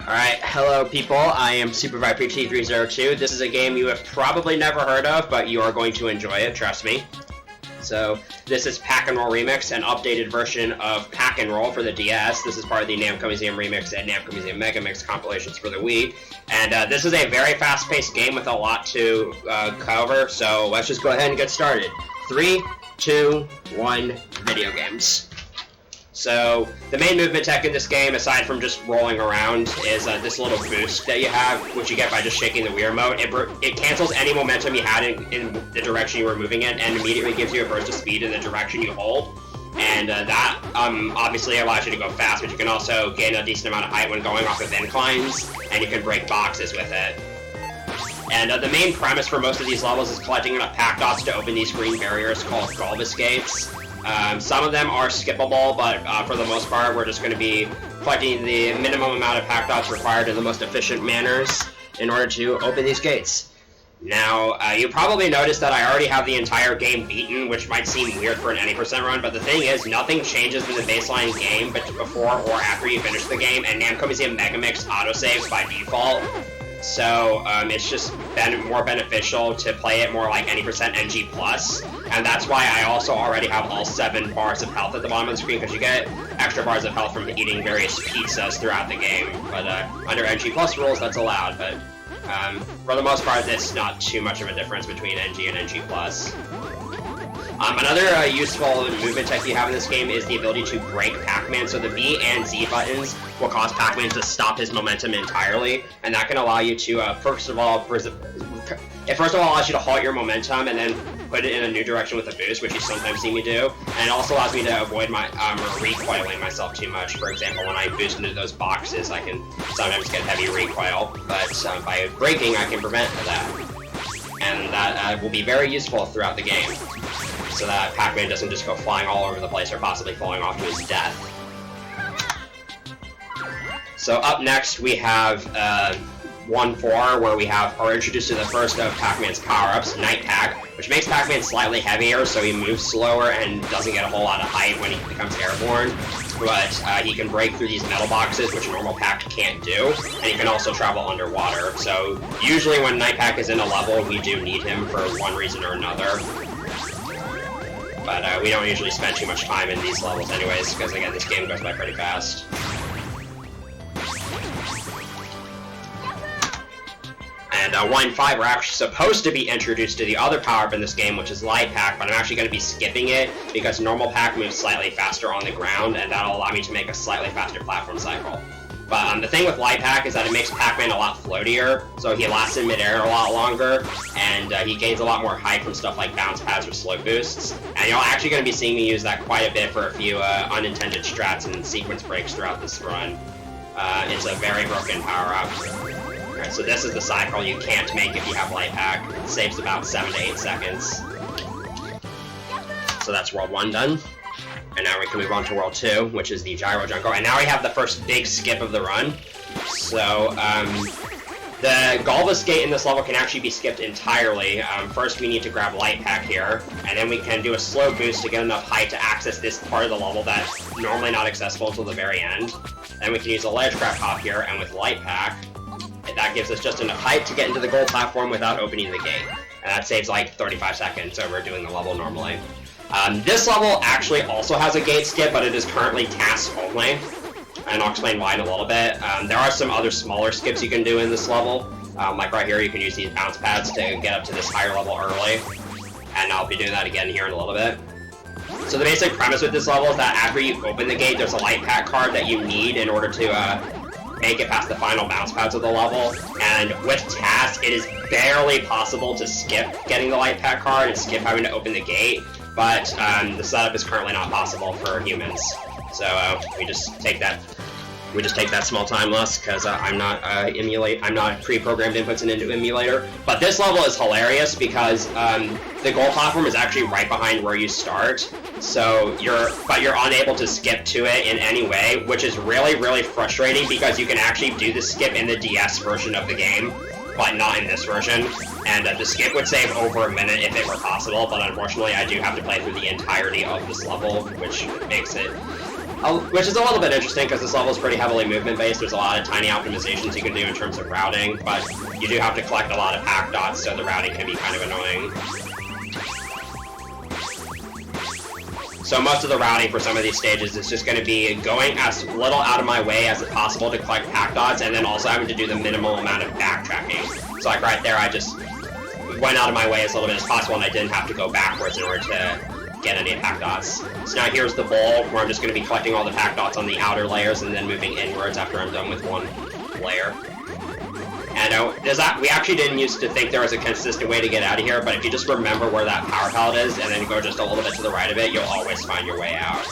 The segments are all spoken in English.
Alright, hello people, I am SuperViperT302. This is a game you have probably never heard of, but you are going to enjoy it, trust me. So, this is Pack and Roll Remix, an updated version of Pack and Roll for the DS. This is part of the Namco Museum Remix and Namco Museum Mega Mix compilations for the Wii. And this is a very fast-paced game with a lot to cover, so let's just go ahead and get started. 3, 2, 1, video games. So, the main movement tech in this game, aside from just rolling around, is this little boost that you have, which you get by just shaking the Wii remote. It cancels any momentum you had in the direction you were moving in, and immediately gives you a burst of speed in the direction you hold. And that obviously allows you to go fast, but you can also gain a decent amount of height when going off of inclines, and you can break boxes with it. And the main premise for most of these levels is collecting enough pack dots to open these green barriers called Galvis gates. Some of them are skippable, but for the most part, we're just going to be collecting the minimum amount of pack dots required in the most efficient manners in order to open these gates. Now, you probably noticed that I already have the entire game beaten, which might seem weird for an any % run, but the thing is, nothing changes in the baseline game before or after you finish the game, and Namco Museum Mega Mix autosaves by default. So, it's just been more beneficial to play it more like any % NG+, and that's why I also already have all 7 bars of health at the bottom of the screen, because you get extra bars of health from eating various pizzas throughout the game, but under NG+ rules, that's allowed, but for the most part, it's not too much of a difference between NG and NG+. Another useful movement tech you have in this game is the ability to break Pac-Man. So the B and Z buttons will cause Pac-Man to stop his momentum entirely, and that can allow you to, first of all, allows you to halt your momentum and then put it in a new direction with a boost, which you sometimes see me do. And it also allows me to avoid my recoiling myself too much. For example, when I boost into those boxes, I can sometimes get heavy recoil, but by breaking, I can prevent that. And that will be very useful throughout the game, so that Pac-Man doesn't just go flying all over the place or possibly falling off to his death. So up next we have 1-4, where we are introduced to the first of Pac-Man's power-ups, Night Pack, which makes Pac-Man slightly heavier, so he moves slower and doesn't get a whole lot of height when he becomes airborne. But he can break through these metal boxes, which normal Pac can't do, and he can also travel underwater. So usually when Night Pack is in a level, we do need him for one reason or another. But we don't usually spend too much time in these levels anyways, because again, this game goes by pretty fast. And 1-5, we're actually supposed to be introduced to the other power-up in this game, which is Light Pack, but I'm actually going to be skipping it, because normal Pack moves slightly faster on the ground, and that'll allow me to make a slightly faster platform cycle. But the thing with Light Pack is that it makes Pac-Man a lot floatier, so he lasts in midair a lot longer, and he gains a lot more height from stuff like bounce pads or slope boosts. And you're actually going to be seeing me use that quite a bit for a few unintended strats and sequence breaks throughout this run. It's a very broken power-up. Alright, so this is the cycle you can't make if you have Light Pack. It saves about 7 to 8 seconds. So that's World 1 done. And now we can move on to World 2, which is the Gyro Jungle. And now we have the first big skip of the run. So, the Galvis gate in this level can actually be skipped entirely. First we need to grab Light Pack here, and then we can do a slow boost to get enough height to access this part of the level that's normally not accessible until the very end. Then we can use a ledge grab hop here, and with Light Pack, that gives us just enough height to get into the goal platform without opening the gate. And that saves like 35 seconds over doing the level normally. This level actually also has a gate skip, but it is currently task only, and I'll explain why in a little bit. There are some other smaller skips you can do in this level. Like right here, you can use these bounce pads to get up to this higher level early, and I'll be doing that again here in a little bit. So the basic premise with this level is that after you open the gate, there's a Light Pack card that you need in order to make it past the final bounce pads of the level, and with task, it is barely possible to skip getting the Light Pack card and skip having to open the gate, but the setup is currently not possible for humans. So we just take that small time loss, because I'm not pre-programmed inputs into emulator. But this level is hilarious because the goal platform is actually right behind where you start. So you're unable to skip to it in any way, which is really frustrating, because you can actually do the skip in the DS version of the game, but not in this version. And the skip would save over a minute if it were possible, but unfortunately I do have to play through the entirety of this level, which makes it which is a little bit interesting because this level is pretty heavily movement-based. There's a lot of tiny optimizations you can do in terms of routing, but you do have to collect a lot of pack dots, so the routing can be kind of annoying. So most of the routing for some of these stages is just going to be going as little out of my way as possible to collect pack dots, and then also having to do the minimal amount of backtracking. So like right there, I just went out of my way as little bit as possible, and I didn't have to go backwards in order to get any pack dots. So now here's the bowl, where I'm just going to be collecting all the pack dots on the outer layers and then moving inwards after I'm done with one layer. And we actually didn't used to think there was a consistent way to get out of here, but if you just remember where that power pallet is and then go just a little bit to the right of it, you'll always find your way out.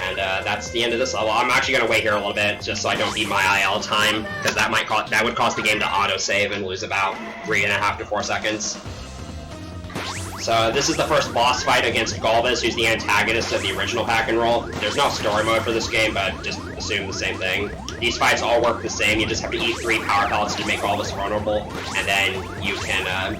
And that's the end of this level. I'm actually going to wait here a little bit just so I don't beat my IL time, because that would cause the game to auto-save and lose about 3.5 to 4 seconds. So this is the first boss fight against Galvez, who's the antagonist of the original Pack and Roll. There's no story mode for this game, but just assume the same thing. These fights all work the same. You just have to eat 3 power pellets to make Galvez vulnerable, and then you can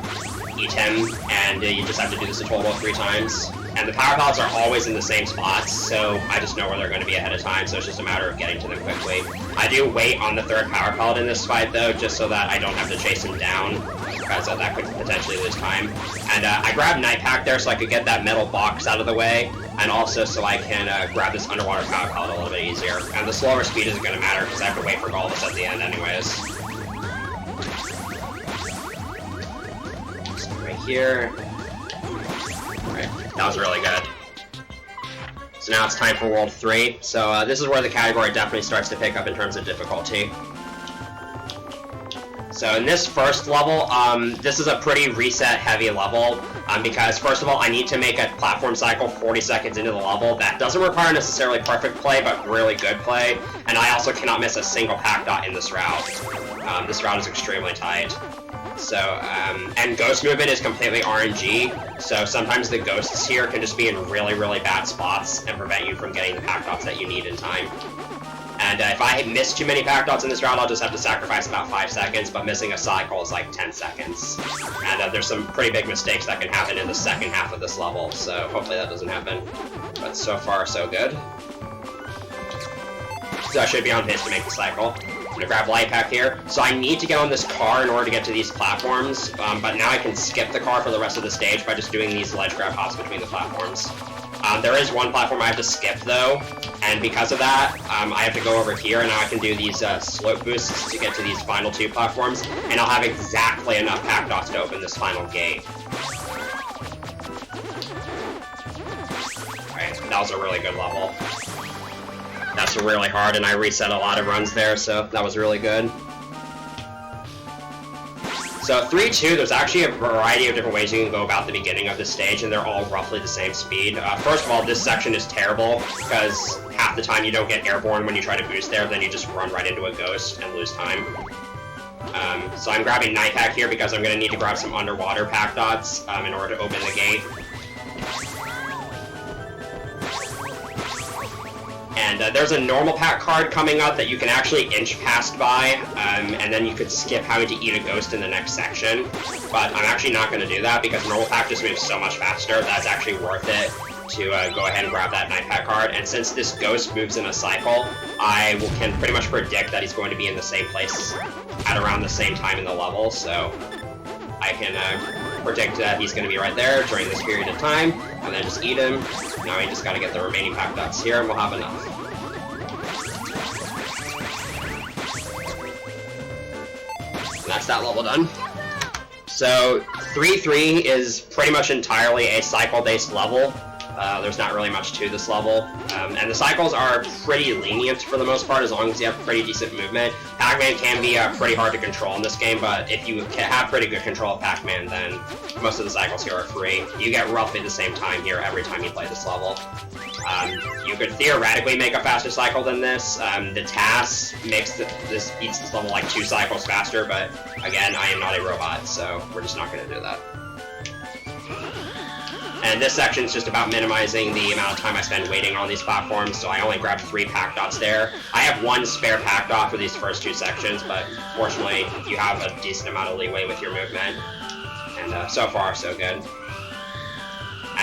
eat him, and you just have to do this a total of 3 times. And the power pellets are always in the same spots, so I just know where they're going to be ahead of time, so it's just a matter of getting to them quickly. I do wait on the 3rd power pellet in this fight, though, just so that I don't have to chase him down, because that could potentially lose time. And I grabbed Night Pack there so I could get that metal box out of the way, and also so I can grab this underwater power pellet a little bit easier. And the slower speed isn't going to matter, because I have to wait for Galvez at the end anyways. So right here. Alright, that was really good. So now it's time for World 3. So this is where the category definitely starts to pick up in terms of difficulty. So in this first level, this is a pretty reset-heavy level, because first of all, I need to make a platform cycle 40 seconds into the level. That doesn't require necessarily perfect play, but really good play, and I also cannot miss a single pack dot in this route. This route is extremely tight. So, and ghost movement is completely RNG, so sometimes the ghosts here can just be in really, really bad spots and prevent you from getting the pack dots that you need in time. And if I miss too many pack dots in this route, I'll just have to sacrifice about 5 seconds, but missing a cycle is like 10 seconds. And there's some pretty big mistakes that can happen in the second half of this level, so hopefully that doesn't happen. But so far, so good. So I should be on pace to make the cycle. I'm gonna grab Light Pack here. So I need to get on this car in order to get to these platforms, but now I can skip the car for the rest of the stage by just doing these ledge grab hops between the platforms. There is one platform I have to skip though, and because of that, I have to go over here, and now I can do these slope boosts to get to these final 2 platforms, and I'll have exactly enough pack dots to open this final gate. Alright, that was a really good level. That's really hard, and I reset a lot of runs there, so that was really good. So 3-2, there's actually a variety of different ways you can go about the beginning of the stage, and they're all roughly the same speed. First of all, this section is terrible, because half the time you don't get airborne when you try to boost there, then you just run right into a ghost and lose time. So I'm grabbing Night Pack here because I'm going to need to grab some underwater pack dots in order to open the gate. And there's a normal pack card coming up that you can actually inch past by, and then you could skip having to eat a ghost in the next section. But I'm actually not going to do that because normal pack just moves so much faster that's actually worth it to go ahead and grab that Night Pack card. And since this ghost moves in a cycle, I can pretty much predict that he's going to be in the same place at around the same time in the level, so I can predict that he's going to be right there during this period of time, and then just eat him. Now we just got to get the remaining pack dots here, and we'll have enough. And that's that level done. So 3-3 is pretty much entirely a cycle-based level. There's not really much to this level, and the cycles are pretty lenient for the most part as long as you have pretty decent movement. Pac-Man can be pretty hard to control in this game, but if you have pretty good control of Pac-Man, then most of the cycles here are free. You get roughly the same time here every time you play this level. You could theoretically make a faster cycle than this. The TAS makes this beats this level like 2 cycles faster, but again, I am not a robot, so we're just not going to do that. And this section is just about minimizing the amount of time I spend waiting on these platforms, so I only grabbed 3 pack dots there. I have 1 spare pack dot for these first 2 sections, but fortunately, you have a decent amount of leeway with your movement. And so far, so good.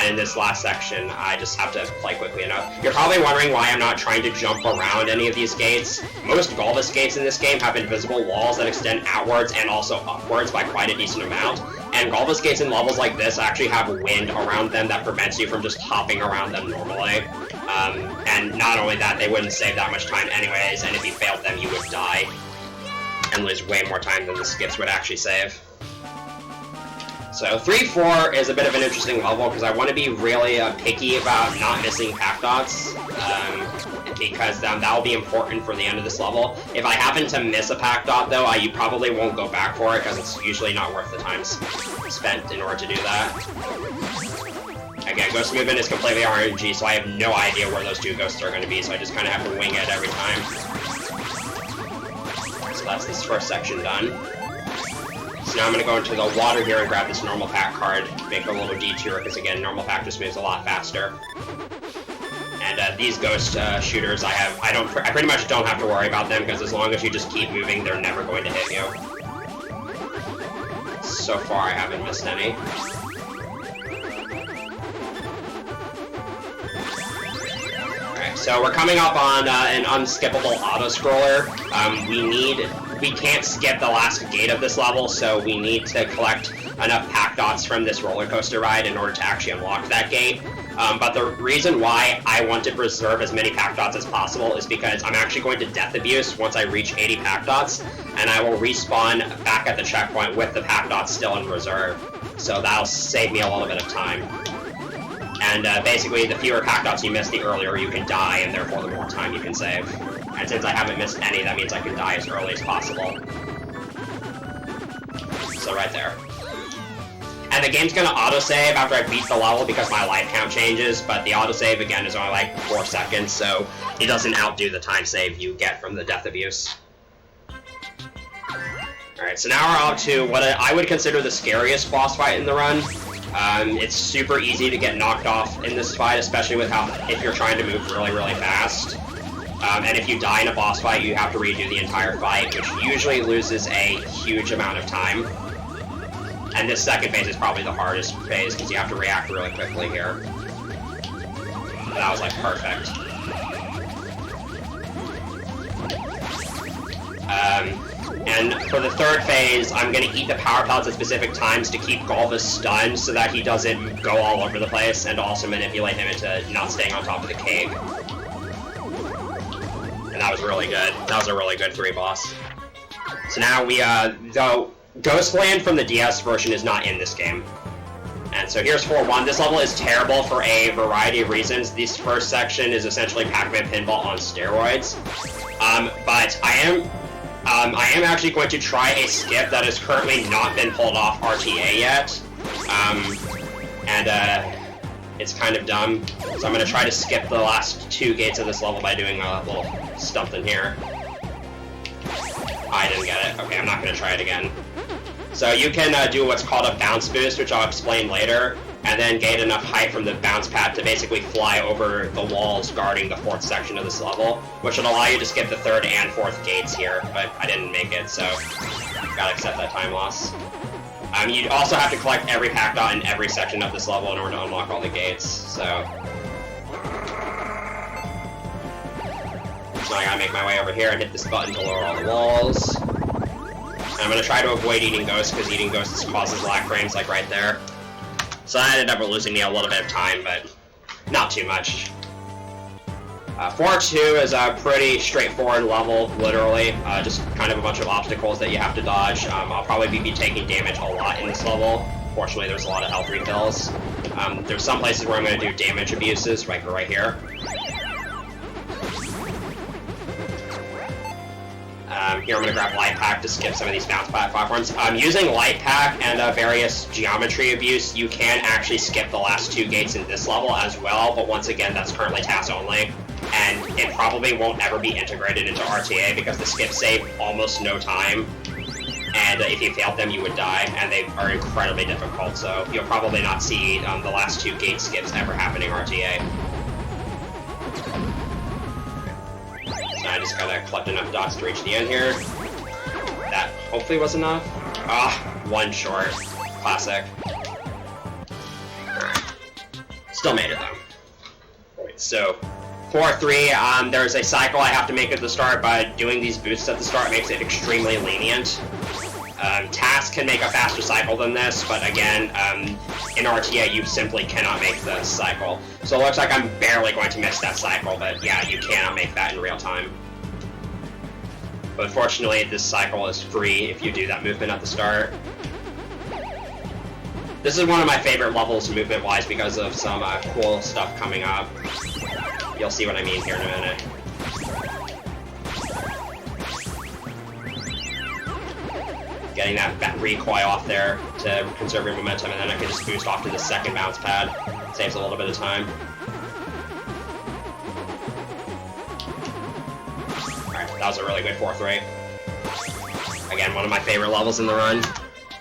And in this last section, I just have to play quickly enough. You're probably wondering why I'm not trying to jump around any of these gates. Most Golbus gates in this game have invisible walls that extend outwards and also upwards by quite a decent amount. And Golbus gates in levels like this actually have wind around them that prevents you from just hopping around them normally. And not only that, they wouldn't save that much time anyways, and if you failed them, you would die. And lose way more time than the skips would actually save. So 3-4 is a bit of an interesting level because I want to be really picky about not missing pack dots, because that will be important for the end of this level. If I happen to miss a pack dot though, you probably won't go back for it because it's usually not worth the time spent in order to do that. Again, Ghost Movement is completely RNG, so I have no idea where those two ghosts are going to be, so I just kind of have to wing it every time. So that's this first section done. So now I'm going to go into the water here and grab this normal pack card, make a little detour, because again, normal pack just moves a lot faster. And these ghost shooters, I pretty much don't have to worry about them, because as long as you just keep moving, they're never going to hit you. So far, I haven't missed any. Alright, so we're coming up on an unskippable auto-scroller. We can't skip the last gate of this level, so we need to collect enough pack dots from this roller coaster ride in order to actually unlock that gate. But the reason why I want to preserve as many pack dots as possible is because I'm actually going to Death Abuse once I reach 80 pack dots, and I will respawn back at the checkpoint with the pack dots still in reserve. So that'll save me a little bit of time. And basically, the fewer pack dots you miss, the earlier you can die, and therefore the more time you can save. And since I haven't missed any, that means I can die as early as possible. So right there. And the game's gonna autosave after I beat the level because my life count changes, but the autosave, again, is only like 4 seconds, so it doesn't outdo the time save you get from the Death Abuse. Alright, so now we're up to what I would consider the scariest boss fight in the run. It's super easy to get knocked off in this fight, especially with if you're trying to move really, really fast. And if you die in a boss fight, you have to redo the entire fight, which usually loses a huge amount of time. And this second phase is probably the hardest phase, because you have to react really quickly here. That was, like, perfect. And for the third phase, I'm going to eat the power pellets at specific times to keep Golbus stunned so that he doesn't go all over the place, and also manipulate him into not staying on top of the cave. And that was really good. That was a really good 3 boss. So now we, though Ghostland from the DS version is not in this game. And so here's 4-1. This level is terrible for a variety of reasons. This first section is essentially Pac-Man pinball on steroids. But I am actually going to try a skip that has currently not been pulled off RTA yet. It's kind of dumb. So I'm going to try to skip the last 2 gates of this level by doing a little something here. I didn't get it. Okay, I'm not going to try it again. So you can do what's called a bounce boost, which I'll explain later, and then gain enough height from the bounce pad to basically fly over the walls guarding the 4th section of this level, which will allow you to skip the 3rd and 4th gates here, but I didn't make it, so gotta accept that time loss. You also have to collect every pack dot in every section of this level in order to unlock all the gates, so I gotta make my way over here and hit this button to lower all the walls. And I'm gonna try to avoid eating ghosts, because eating ghosts causes lag frames, like right there. So that ended up losing me a little bit of time, but not too much. 4-2 is a pretty straightforward level, literally. Just kind of a bunch of obstacles that you have to dodge. I'll probably be taking damage a lot in this level. Fortunately, there's a lot of health refills. There's some places where I'm going to do damage abuses, like right here. Here I'm going to grab Light Pack to skip some of these bounce platforms. Using Light Pack and various geometry abuse, you can actually skip the last 2 gates in this level as well, but once again, that's currently TAS only. And it probably won't ever be integrated into RTA because the skips save almost no time. And if you failed them, you would die, and they are incredibly difficult, so you'll probably not see the last 2 gate skips ever happen in RTA. So I just gotta collect enough dots to reach the end here. That hopefully was enough. Ah, 1 short. Classic. Alright. Still made it though. Alright, so 4-3, there's a cycle I have to make at the start, but doing these boosts at the start makes it extremely lenient. Task can make a faster cycle than this, but again, in RTA you simply cannot make the cycle. So it looks like I'm barely going to miss that cycle, but yeah, you cannot make that in real time. But fortunately, this cycle is free if you do that movement at the start. This is one of my favorite levels movement-wise because of some cool stuff coming up. You'll see what I mean here in a minute. Getting that recoil off there to conserve your momentum, and then I can just boost off to the second bounce pad. Saves a little bit of time. Alright, that was a really good 4-3. Again, one of my favorite levels in the run.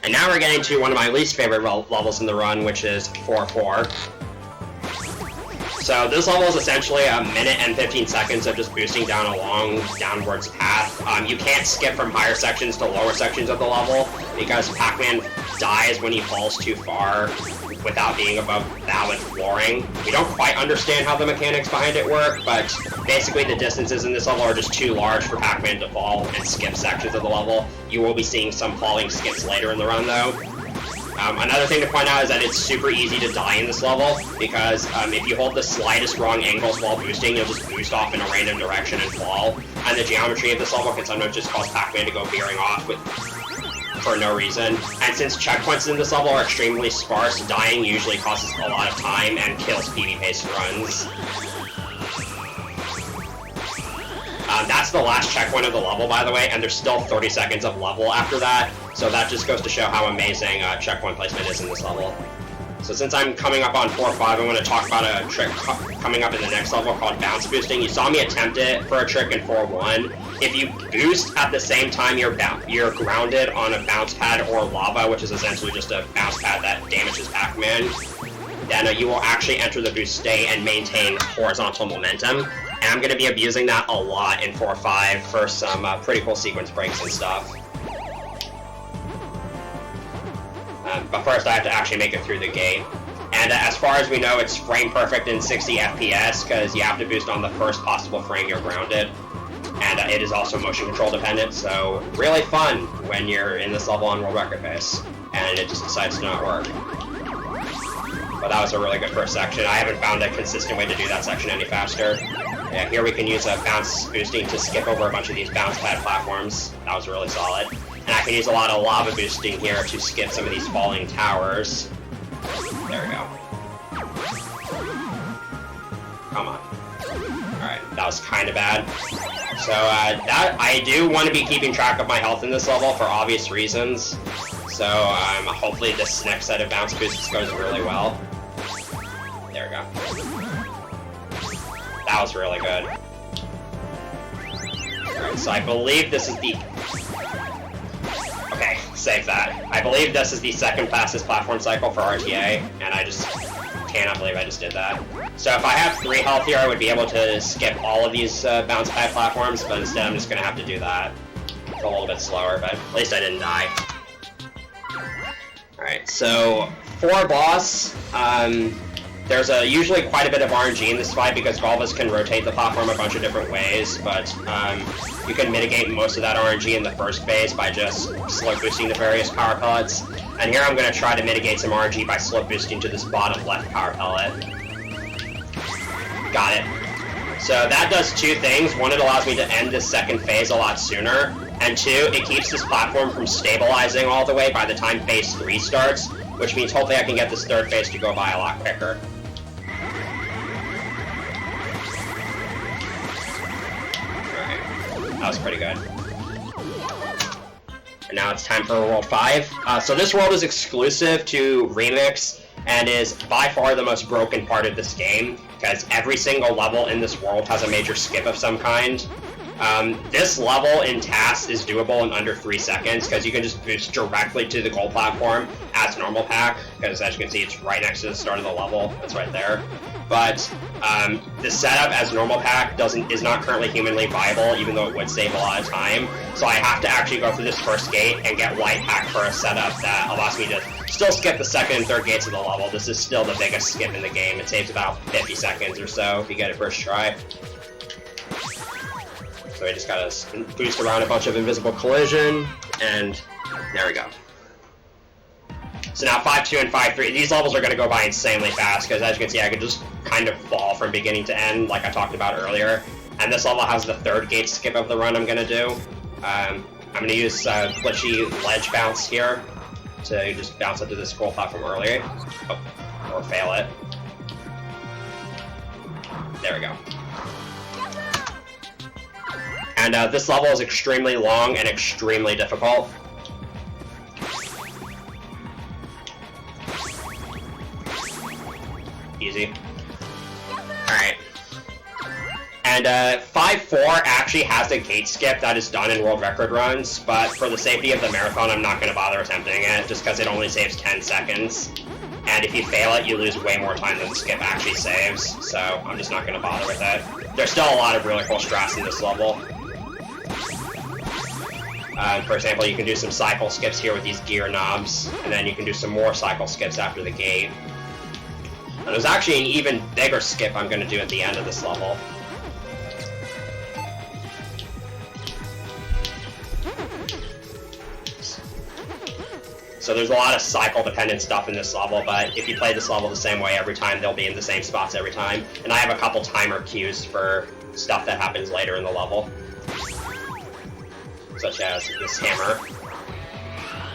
And now we're getting to one of my least favorite levels in the run, which is 4-4. So this level is essentially a minute and 15 seconds of just boosting down a long downwards path. You can't skip from higher sections to lower sections of the level because Pac-Man dies when he falls too far without being above valid flooring. We don't quite understand how the mechanics behind it work, but basically the distances in this level are just too large for Pac-Man to fall and skip sections of the level. You will be seeing some falling skips later in the run though. Another thing to point out is that it's super easy to die in this level, because if you hold the slightest wrong angles while boosting, you'll just boost off in a random direction and fall. And the geometry of this level can sometimes just cause Pac-Man to go veering off for no reason. And since checkpoints in this level are extremely sparse, dying usually costs a lot of time and kills PvP-paced runs. That's the last checkpoint of the level, by the way, and there's still 30 seconds of level after that, so that just goes to show how amazing checkpoint placement is in this level. So since I'm coming up on 4-5, I want to talk about a trick coming up in the next level called bounce boosting. You saw me attempt it for a trick in 4-1. If you boost at the same time you're grounded on a bounce pad or lava, which is essentially just a bounce pad that damages Pac-Man, then you will actually enter the boost state and maintain horizontal momentum. And I'm going to be abusing that a lot in 4-5 for some pretty cool sequence breaks and stuff. But first I have to actually make it through the gate. And as far as we know, it's frame perfect in 60 FPS, because you have to boost on the first possible frame you're grounded. And it is also motion control dependent, so really fun when you're in this level on world record pace. And it just decides to not work. But that was a really good first section. I haven't found a consistent way to do that section any faster. Yeah, here we can use a bounce boosting to skip over a bunch of these bounce pad platforms. That was really solid. And I can use a lot of lava boosting here to skip some of these falling towers. There we go. Come on. Alright, that was kind of bad. So, I do want to be keeping track of my health in this level for obvious reasons. So, hopefully this next set of bounce boosts goes really well. There we go. That was really good. Alright, so I believe this is the... Okay, save that. I believe this is the second fastest platform cycle for RTA, and I just cannot believe I just did that. So if I have 3 health here, I would be able to skip all of these bounce pad platforms, but instead I'm just going to have to do that. It's a little bit slower, but at least I didn't die. Alright, so for boss, there's usually quite a bit of RNG in this fight because Galvas can rotate the platform a bunch of different ways, but you can mitigate most of that RNG in the first phase by just slow boosting the various power pellets. And here I'm going to try to mitigate some RNG by slow boosting to this bottom left power pellet. Got it. So that does 2 things. 1, it allows me to end this second phase a lot sooner, and 2, it keeps this platform from stabilizing all the way by the time phase 3 starts, which means hopefully I can get this third phase to go by a lot quicker. That was pretty good. And now it's time for World 5. So this world is exclusive to Remix, and is by far the most broken part of this game, because every single level in this world has a major skip of some kind. This level in Task is doable in under 3 seconds, because you can just boost directly to the gold platform as normal pack, because as you can see, it's right next to the start of the level. It's right there. but the setup as normal pack is not currently humanly viable, even though it would save a lot of time. So I have to actually go through this first gate and get light pack for a setup that allows me to still skip the second and third gates of the level. This is still the biggest skip in the game. It saves about 50 seconds or so if you get it first try. So I just gotta boost around a bunch of invisible collision, and there we go. So now 5-2 and 5-3, these levels are going to go by insanely fast, because as you can see, I can just kind of fall from beginning to end, like I talked about earlier. And this level has the third gate skip of the run I'm going to do. I'm going to use glitchy ledge bounce here, to just bounce up to this scroll platform earlier. Oh, or fail it. There we go. And this level is extremely long and extremely difficult. Easy. Alright. And 5-4 actually has the gate skip that is done in world record runs, but for the safety of the marathon, I'm not going to bother attempting it, just because it only saves 10 seconds. And if you fail it, you lose way more time than the skip actually saves, so I'm just not going to bother with it. There's still a lot of really cool strats in this level. For example, you can do some cycle skips here with these gear knobs, and then you can do some more cycle skips after the gate. And there's actually an even bigger skip I'm going to do at the end of this level. So there's a lot of cycle-dependent stuff in this level, but if you play this level the same way every time, they'll be in the same spots every time. And I have a couple timer cues for stuff that happens later in the level, such as this hammer.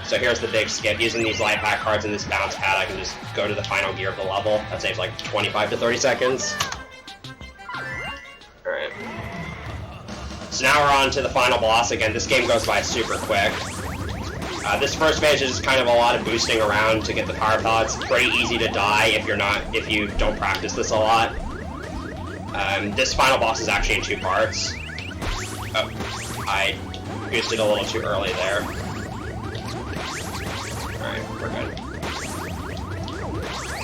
So here's the big skip. Using these light pack cards and this bounce pad, I can just go to the final gear of the level. That saves like 25 to 30 seconds. Alright. So now we're on to the final boss. Again, this game goes by super quick. This first phase is just kind of a lot of boosting around to get the power pellets. It's pretty easy to die if you don't practice this a lot. This final boss is actually in 2 parts. Oh, I boosted a little too early there. Alright, we're good.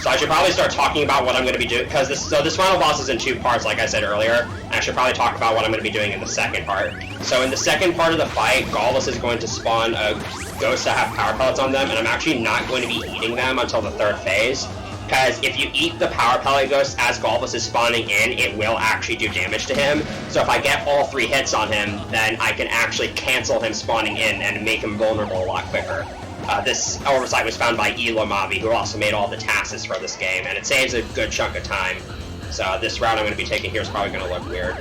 So I should probably start talking about what I'm going to be doing, because this final boss is in 2 parts, like I said earlier, and I should probably talk about what I'm going to be doing in the second part. So in the second part of the fight, Galvus is going to spawn ghosts that have power pellets on them, and I'm actually not going to be eating them until the 3rd phase, because if you eat the power pellet ghost as Galvus is spawning in, it will actually do damage to him. So if I get all 3 hits on him, then I can actually cancel him spawning in and make him vulnerable a lot quicker. This oversight was found by Elomavi, who also made all the tasks for this game, and it saves a good chunk of time. So this route I'm going to be taking here is probably going to look weird.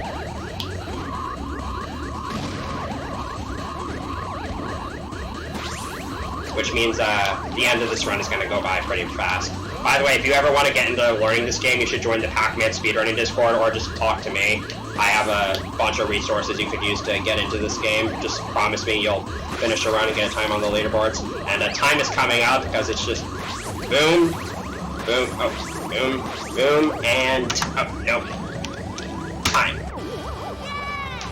Which means the end of this run is going to go by pretty fast. By the way, if you ever want to get into learning this game, you should join the Pac-Man speedrunning Discord, or just talk to me. I have a bunch of resources you could use to get into this game. Just promise me you'll finish a run and get a time on the leaderboards. And time is coming up, because it's just boom, boom, oh, boom, boom, and oh, nope, time.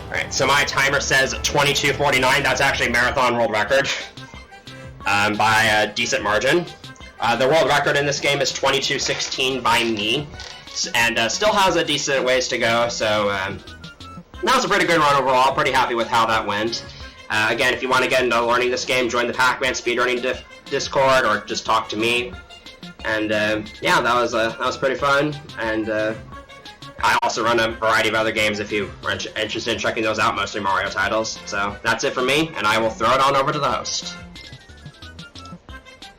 Alright, so my timer says 22:49. That's actually marathon world record by a decent margin. The world record in this game is 22:16 by me, and still has a decent ways to go, so that was a pretty good run overall. Pretty happy with how that went. Again, if you want to get into learning this game, join the Pac-Man speedrunning Discord, or just talk to me. And yeah, that was pretty fun, and I also run a variety of other games if you are interested in checking those out, mostly Mario titles. So that's it for me, and I will throw it on over to the host.